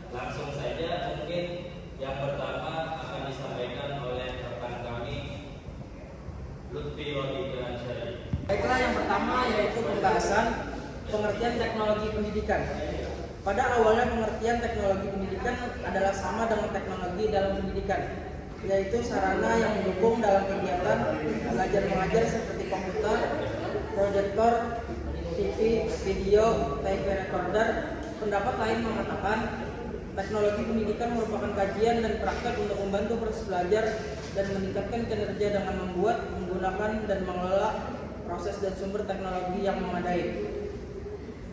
Langsung saja mungkin yang pertama akan disampaikan oleh rekan kami Lutfi Rodika Ansyari. Baiklah, yang pertama yaitu pembahasan pengertian teknologi pendidikan. Pada awalnya pengertian teknologi pendidikan adalah sama dengan teknologi dalam pendidikan, yaitu sarana yang mendukung dalam kegiatan belajar mengajar seperti komputer, proyektor, TV, video, tape recorder. Pendapat lain mengatakan teknologi pendidikan merupakan kajian dan praktek untuk membantu proses belajar dan meningkatkan kinerja dengan membuat, menggunakan, dan mengelola proses dan sumber teknologi yang memadai.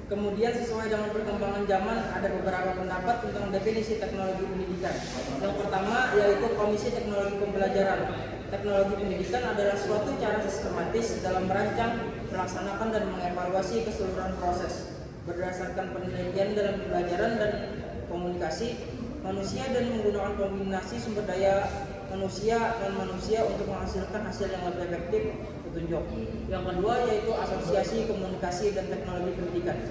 Kemudian sesuai dengan perkembangan zaman ada beberapa pendapat tentang definisi teknologi pendidikan. Yang pertama yaitu Komisi Teknologi Pembelajaran. Teknologi pendidikan adalah suatu cara sistematis dalam merancang, melaksanakan, dan mengevaluasi keseluruhan proses berdasarkan penelitian dalam pembelajaran dan komunikasi manusia dan menggunakan kombinasi sumber daya manusia dan manusia untuk menghasilkan hasil yang lebih efektif petunjuk. Yang kedua yaitu Asosiasi Komunikasi dan Teknologi Pendidikan.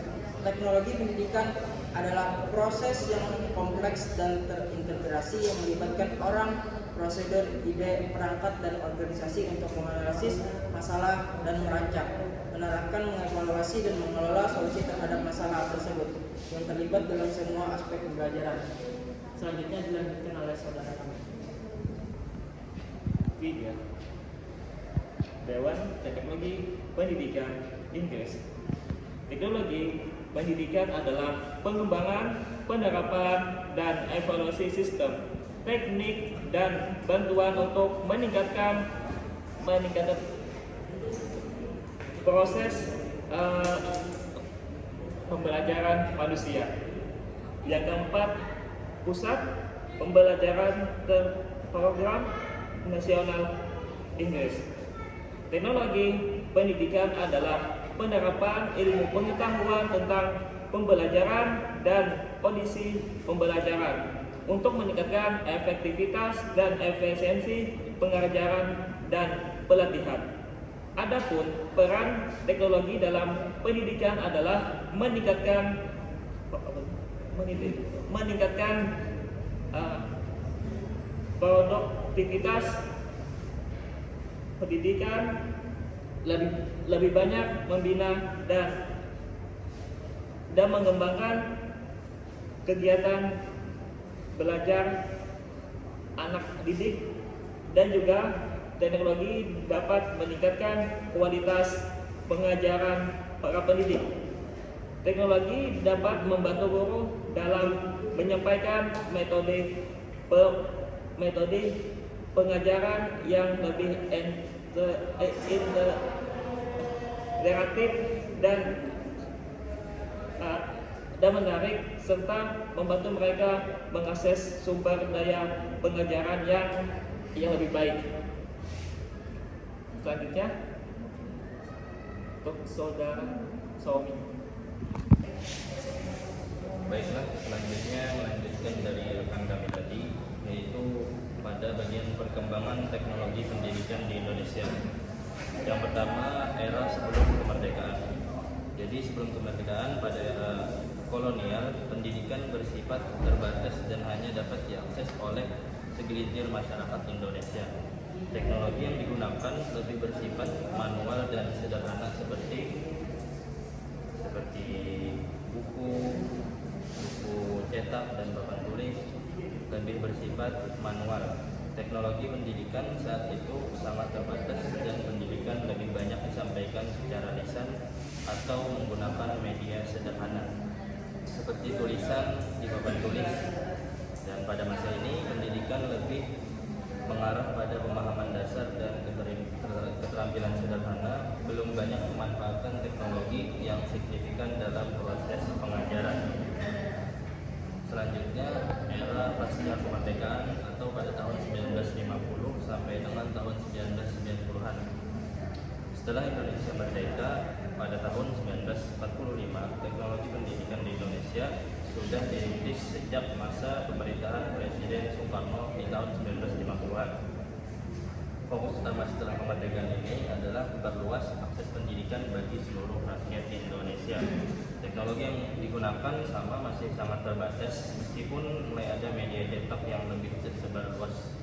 Teknologi pendidikan adalah proses yang kompleks dan terintegrasi yang melibatkan orang, prosedur, ide, perangkat, dan organisasi untuk menganalisis masalah dan merancang, menerapkan, mengevaluasi, dan mengelola solusi terhadap masalah tersebut yang terlibat dalam semua aspek pembelajaran. Selanjutnya dilanjutkan oleh saudara kami. 3. Dewan Teknologi Pendidikan Inggris. Teknologi pendidikan adalah pengembangan, penerapan, dan evaluasi sistem, teknik, dan bantuan untuk meningkatkan proses pembelajaran manusia. Yang keempat, Pusat Pembelajaran Program Nasional Inggris. Teknologi pendidikan adalah penerapan ilmu pengetahuan tentang pembelajaran dan kondisi pembelajaran untuk meningkatkan efektivitas dan efisiensi pengajaran dan pelatihan. Adapun peran teknologi dalam pendidikan adalah meningkatkan produktivitas pendidikan, lebih banyak membina dan mengembangkan kegiatan belajar anak didik, dan juga teknologi dapat meningkatkan kualitas pengajaran para pendidik. Teknologi dapat membantu guru dalam menyampaikan metode pengajaran yang lebih interaktif dan menarik, serta membantu mereka mengakses sumber daya pengajaran yang lebih baik. Selanjutnya untuk saudara Somi. Baiklah, selanjutnya melanjutkan dari rekan kami tadi, yaitu pada bagian perkembangan teknologi pendidikan di Indonesia. Yang pertama, era sebelum kemerdekaan. Jadi sebelum kemerdekaan, pada era kolonial, pendidikan bersifat terbatas dan hanya dapat diakses oleh segelintir masyarakat Indonesia. Teknologi yang digunakan lebih bersifat manual dan sederhana seperti buku cetak dan papan tulis, lebih bersifat manual. Teknologi pendidikan saat itu sangat terbatas dan pendidikan lebih banyak disampaikan secara lisan atau menggunakan media sederhana seperti tulisan di papan tulis. Dan pada masa ini pendidikan lebih mengarah pada pemahaman dasar dan keterampilan sederhana, belum banyak memanfaatkan teknologi yang signifikan dalam proses pengajaran. Selanjutnya, era pasca kemerdekaan atau pada tahun 1950 sampai dengan tahun 1990-an. Setelah Indonesia merdeka pada tahun 1945, teknologi pendidikan di Indonesia sudah dirintis sejak masa pemerintahan Presiden Soekarno di tahun 1950-an. Fokus utama setelah kemerdekaan ini adalah memperluas akses pendidikan bagi seluruh rakyat di Indonesia. Teknologi yang digunakan masih sangat terbatas, meskipun pun mulai ada media cetak yang lebih tersebar luas.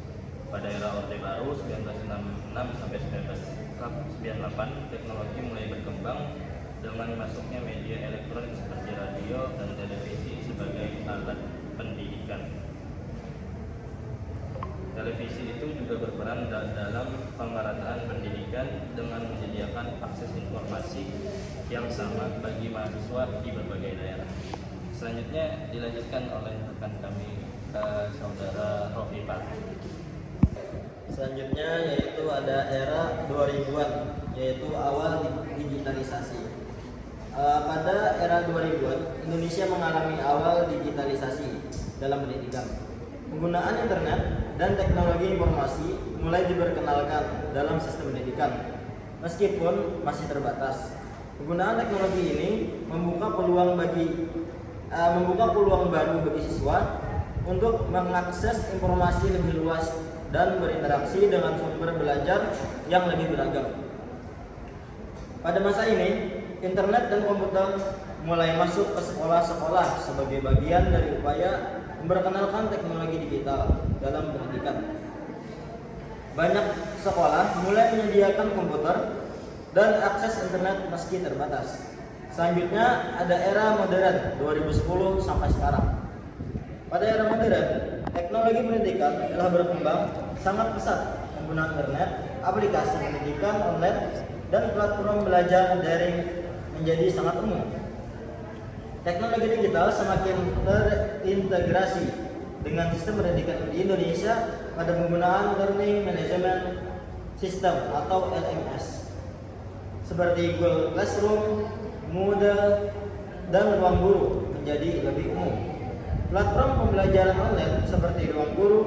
Pada era Orde Baru 1966 sampai 1998, teknologi mulai berkembang dengan masuknya media elektronik seperti radio dan televisi sebagai alat pendidikan. Televisi itu juga berperan dalam pemerataan pendidikan dengan menyediakan akses informasi yang sama bagi mahasiswa di berbagai daerah. Selanjutnya dilanjutkan oleh rekan kami, Saudara Rofifat. Selanjutnya yaitu ada era 2000-an, yaitu awal digitalisasi. Pada era 2000-an, Indonesia mengalami awal digitalisasi dalam pendidikan. Penggunaan internet dan teknologi informasi mulai diperkenalkan dalam sistem pendidikan, meskipun masih terbatas. Penggunaan teknologi ini membuka peluang baru bagi siswa untuk mengakses informasi lebih luas dan berinteraksi dengan sumber belajar yang lebih beragam. Pada masa ini, internet dan komputer mulai masuk ke sekolah-sekolah sebagai bagian dari upaya memperkenalkan teknologi digital dalam pendidikan. Banyak sekolah mulai menyediakan komputer dan akses internet meski terbatas. Selanjutnya ada era modern 2010 sampai sekarang. Pada era modern, teknologi pendidikan telah berkembang sangat pesat. Penggunaan internet, aplikasi pendidikan online, dan platform belajar daring menjadi sangat umum. Teknologi digital semakin terintegrasi dengan sistem pendidikan di Indonesia pada penggunaan Learning Management System atau LMS seperti Google Classroom, Moodle, dan Ruang Guru menjadi lebih umum. Platform pembelajaran online seperti Ruang Guru,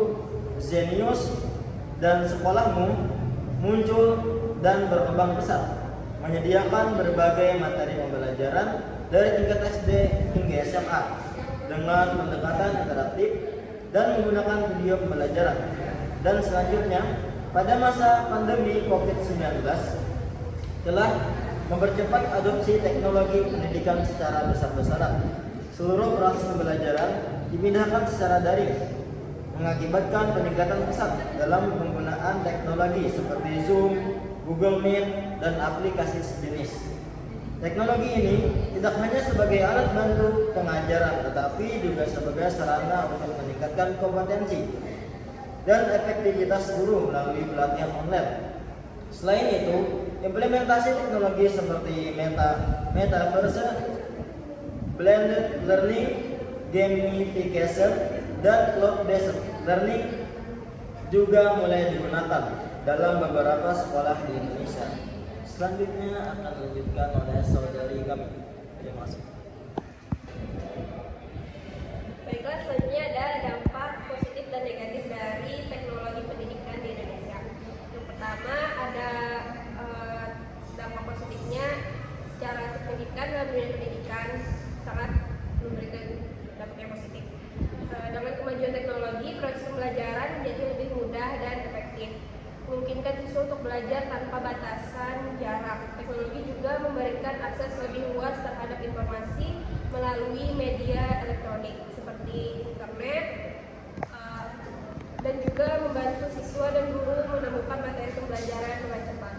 Zenius, dan Sekolahmu muncul dan berkembang pesat, menyediakan berbagai materi pembelajaran dari tingkat SD hingga SMA dengan pendekatan interaktif dan menggunakan video pembelajaran. Dan selanjutnya, pada masa pandemi COVID-19 telah mempercepat adopsi teknologi pendidikan secara besar-besaran. Seluruh proses pembelajaran dipindahkan secara daring, mengakibatkan peningkatan pesat dalam penggunaan teknologi seperti Zoom, Google Meet, dan aplikasi sejenis. Teknologi ini tidak hanya sebagai alat bantu pengajaran, tetapi juga sebagai sarana untuk meningkatkan kompetensi dan efektivitas guru melalui pelatihan online. Selain itu, implementasi teknologi seperti metaverse, blended learning, gamification, dan cloud-based learning juga mulai digunakan dalam beberapa sekolah di Indonesia. Selanjutnya akan dilanjutkan oleh saudari kami. Terima kasih. Baiklah, selanjutnya ada dampak positif dan negatif dari teknologi pendidikan di Indonesia. Yang pertama ada dampak positifnya, secara signifikan dalam dunia pendidikan sangat memberikan dampak yang positif. Dengan kemajuan teknologi, proses pembelajaran menjadi lebih mudah dan efektif, memungkinkan siswa untuk belajar tanpa batasan jarak. Teknologi juga memberikan akses lebih luas terhadap informasi melalui media elektronik seperti internet, dan juga membantu siswa dan guru menemukan materi pembelajaran dengan cepat.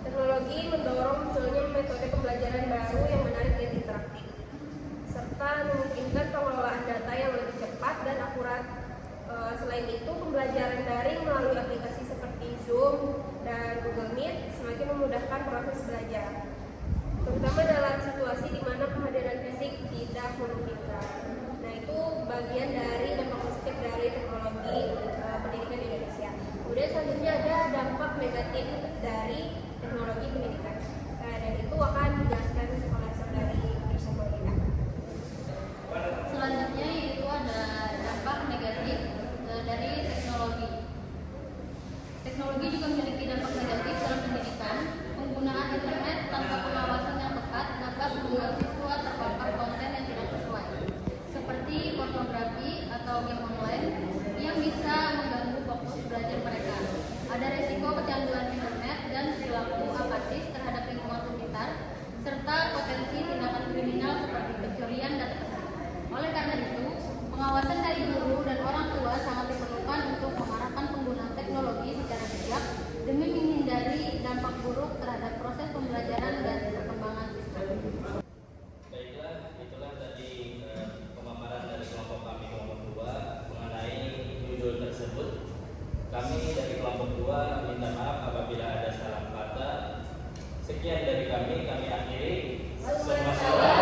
Teknologi mendorong munculnya metode pembelajaran baru yang menarik dan interaktif, serta memungkinkan pengelolaan data yang lebih cepat dan akurat. Selain itu, pembelajaran daring melalui aplikasi seperti Zoom dan Google Meet semakin memudahkan proses belajar, terutama dalam situasi di mana kehadiran fisik tidak memungkinkan. Nah, itu bagian dari dampak positif dari teknologi pendidikan di Indonesia. Kemudian selanjutnya ada dampak negatif dari teknologi pendidikan, dan itu akan dijelaskan oleh saudari Krisha Maulina. Selanjutnya yaitu ada dampak negatif dari teknologi. Teknologi juga memiliki dampak negatif dalam pendidikan. Penggunaan internet tanpa pengawasan yang tepat dapat membuat siswa terpapar konten yang tidak sesuai, seperti pornografi atau game online yang bisa mengganggu fokus belajar mereka. Ada resiko kecanduan internet dan perilaku apatis terhadap lingkungan sekitar, serta potensi tindakan kriminal seperti pencurian dan oleh karena itu, Kami dari kelompok 2 minta maaf apabila ada salah kata. Sekian dari kami akhiri. Selamat